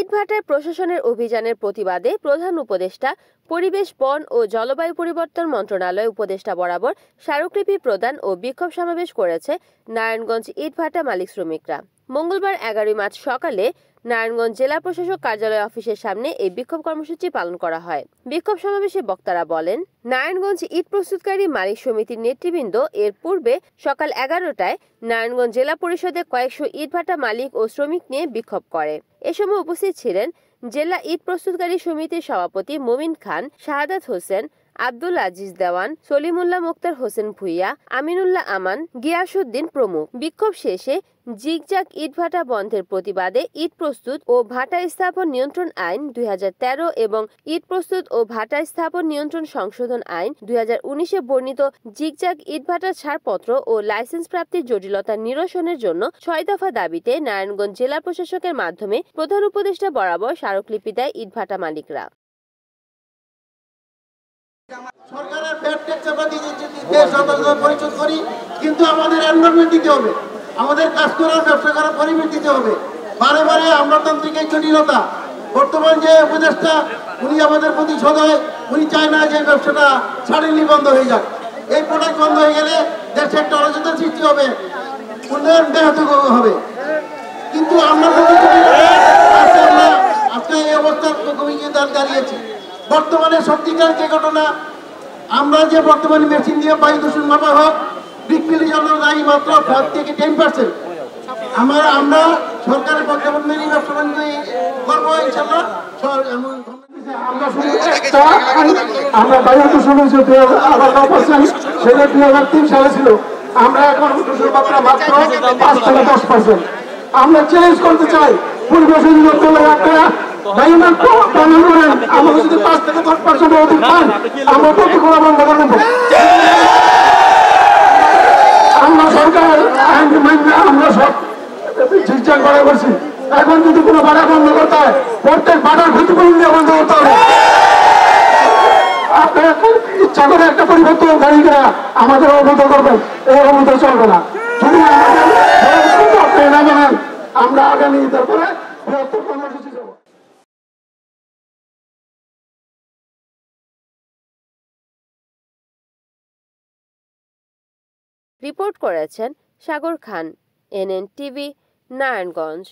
ইটভাটার প্রশাসনের অভিযানের প্রতিবাদে প্রধান উপদেষ্টা, পরিবেশ, বন ও জলবায়ু পরিবর্তন মন্ত্রণালয় উপদেষ্টা বরাবর স্মারকলিপি প্রদান ও বিক্ষোভ সমাবেশ করেছে নারায়ণগঞ্জ ইটভাটা মালিক শ্রমিকরা। মঙ্গলবার 11 মার্চ সকালে নারায়ণগঞ্জ জেলা প্রশাসক কার্যালয় অফিসের সামনে এই বিক্ষোভ কর্মসূচি পালন করা হয়। বিক্ষোভ সমাবেশে বক্তারা বলেন, নারায়ণগঞ্জ ইট প্রস্তুতকারী মালিক সমিতির নেতৃবৃন্দ এর পূর্বে সকাল 11টায় নারায়ণগঞ্জ জেলা পরিষদে কয়েকশো ইটভাটা মালিক ও শ্রমিক নিয়ে বিক্ষোভ করে। এ সময় উপস্থিত ছিলেন জেলা ইট প্রস্তুতকারী সমিতির সভাপতি মমিন খান, শাহাদাত হোসেন, আব্দুল আজিজ দেওয়ান, সলিমুল্লাহ মুক্তার হোসেন ভুইয়া, আমিনুল্লাহ আমান, গিয়াসউদ্দিন প্রমুখ। বিক্ষোভ শেষে জিগজাগ ইটভাটা বন্ধের প্রতিবাদে ইট প্রস্তুত ও ভাটা স্থাপন নিয়ন্ত্রণ আইন 2013 এবং ইট প্রস্তুত ও ভাটা স্থাপন নিয়ন্ত্রণ সংশোধন আইন 2019-এ বর্ণিত জিগজাগ ইটভাটা ছাড়পত্র ও লাইসেন্স প্রাপ্তির জটিলতা নিরসনের জন্য 6 দফা দাবিতে নারায়ণগঞ্জ জেলা প্রশাসকের মাধ্যমে প্রধান উপদেষ্টা বরাবর স্মারকলিপি দেয় ইটভাটা মালিকরা। সরকারের ভ্যাট ট্যাক্স আমরা পরিশোধ করি, কিন্তু আমাদের এনভায়রনমেন্ট দিতে হবে, আমাদের কাজ করার ব্যবসা করার পরিবেশ দিতে হবে। বারে বারে আমলাতান্ত্রিক এই জটিলতা, বর্তমান যে উপদেষ্টা উনি আমাদের প্রতি সদয়, উনি চায় না যে ব্যবসাটা সাডেনলি বন্ধ হয়ে যাক। এই প্রোডাক্ট বন্ধ হয়ে গেলে দেশে একটা অরাজকতার সৃষ্টি হবে, উন্নয়ন ব্যাহত হবে। কিন্তু আমরা আজকে এই অবস্থার কমিয়ে দাঁড়িয়েছি। বর্তমানে সত্যিকার যে ঘটনা, আমরা যে বর্তমানে মেশিন দিয়ে বায়ু দূষণ মাপা হোক, বৃক্ষের জন্য দায়ী মাত্র 5 থেকে 10%। আমরা সরকারের বর্তমান মেনে ব্যবসা বাণিজ্য করবো ইনশাল্লাহ। আমরা বায়ু দূষণের যে 9%, সেটা 2003 সালে ছিল। আমরা এখন দূষণ মাত্রা মাত্র 5 থেকে 10%। আমরা চ্যালেঞ্জ করতে চাই পরিবেশের আমাদের যদি 5 থেকে 10% অধিক পান, আমরা প্রতি করা বন্ধ করে দেবো। আমরা সরকার আইন মান্য আমরা সব ঠিকঠাক ভাড়া করছি। এখন যদি কোনো ভাড়া বন্ধ করতে হয়, প্রত্যেক ভাড়ার ক্ষতিপূরণ দিয়ে বন্ধ করতে হবে। আপনি ইচ্ছা করে একটা পরিবর্তন গাড়ি করা আমাদের অবগত করবেন, এই অবগত চলবে না। যদি আপনি না জানেন, আমরা আগামী ঈদের পরে বৃহত্তর কর্মসূচি যাব। রিপোর্ট করেছেন সাগর খান, NN টিভি, নারায়ণগঞ্জ।